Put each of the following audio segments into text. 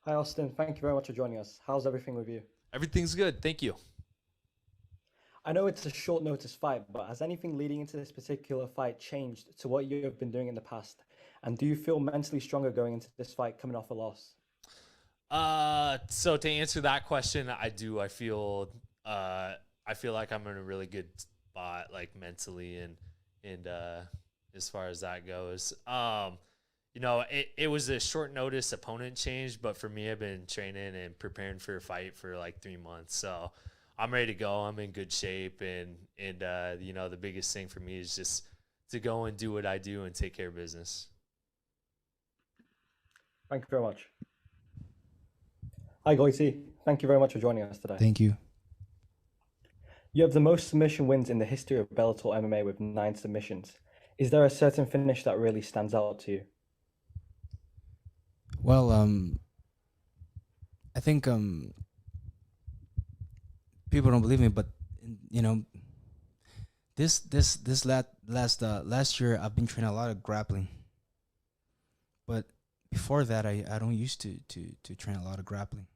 Hi, Austin. Thank you very much for joining us. How's everything with you? Everything's good. Thank you. I know it's a short notice fight, but has anything leading into this particular fight changed to what you have been doing in the past? And do you feel mentally stronger going into this fight coming off a loss? So to answer that question, I do. I feel like I'm in a really good spot, like mentally and as far as that goes. It was a short notice opponent change, but for me, I've been training and preparing for a fight for like 3 months. So I'm ready to go. I'm in good shape, and the biggest thing for me is just to go and do what I do and take care of business. Thank you very much. Hi, Goiti. Thank you very much for joining us today. Thank you. You have the most submission wins in the history of Bellator MMA with 9 submissions. Is there a certain finish that really stands out to you? Well, I think people don't believe me, but you know, last year I've been training a lot of grappling. But before that, I don't used to train a lot of grappling.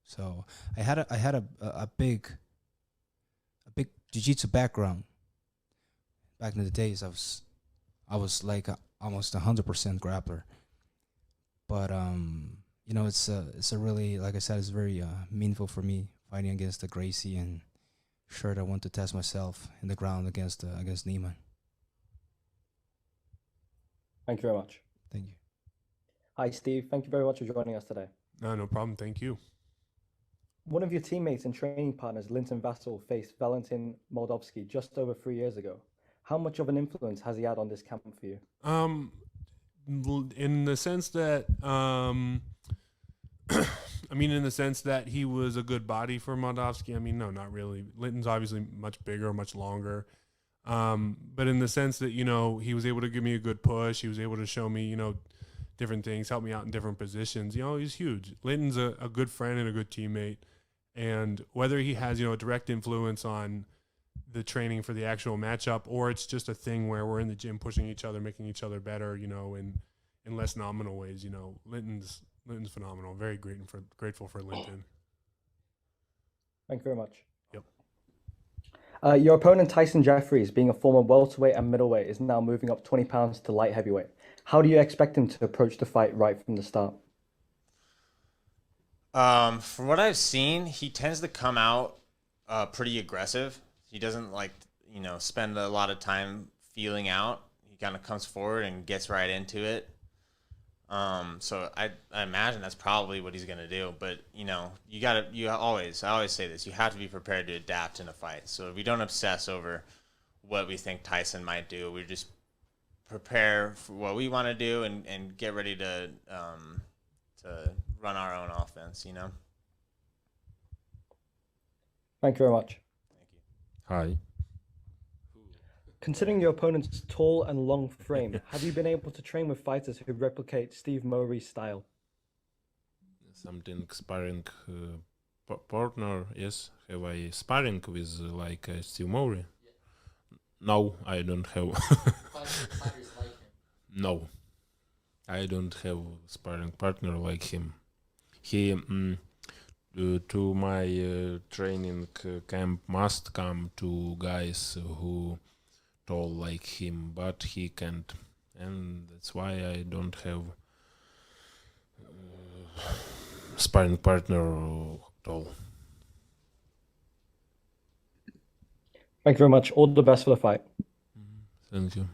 So I had a big jiu-jitsu background. Back in the days, I was like almost 100% grappler. But it's a really, like I said, it's very meaningful for me fighting against the Gracie, and sure, I want to test myself in the ground against Neiman. Thank you very much. Thank you. Hi, Steve. Thank you very much for joining us today. No problem. Thank you. One of your teammates and training partners, Linton Vassell, faced Valentin Moldavsky just over 3 years ago. How much of an influence has he had on this camp for you? In the sense that, in the sense that he was a good body for Moldavsky. No, not really. Linton's obviously much bigger, much longer. But in the sense that, he was able to give me a good push. He was able to show me, different things, help me out in different positions. He's huge. Linton's a good friend and a good teammate. And whether he has, a direct influence on the training for the actual matchup, or it's just a thing where we're in the gym pushing each other, making each other better, in less nominal ways, Linton's phenomenal. Very grateful for Linton. Thank you very much. Yep. Your opponent, Tyson Jeffries, being a former welterweight and middleweight, is now moving up 20 pounds to light heavyweight. How do you expect him to approach the fight right from the start? From what I've seen, he tends to come out pretty aggressive. He doesn't spend a lot of time feeling out. He kind of comes forward and gets right into it. So I imagine that's probably what he's gonna do. But I always say this: you have to be prepared to adapt in a fight. So we don't obsess over what we think Tyson might do. We just prepare for what we want to do and get ready to run our own offense. Thank you very much. Thank you. Hi. Considering your opponent's tall and long frame, have you been able to train with fighters who replicate Steve Mowry's style? Something sparring partner, yes. Have I sparring with Steve Mowry? No, I don't have. Fighters like him. No, I don't have sparring partner like him. He to my training camp must come two guys who tall like him, but he can't, and that's why I don't have sparring partner tall. Thank you very much. All the best for the fight. Thank you.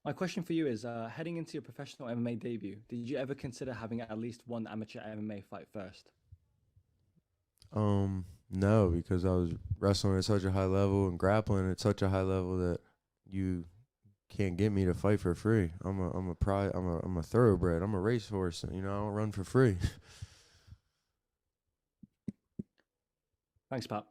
My question for you is, heading into your professional MMA debut, did you ever consider having at least one amateur MMA fight first? No, because I was wrestling at such a high level and grappling at such a high level that you can't get me to fight for free. I'm a thoroughbred. I'm a racehorse. I don't run for free. Thanks, Pat.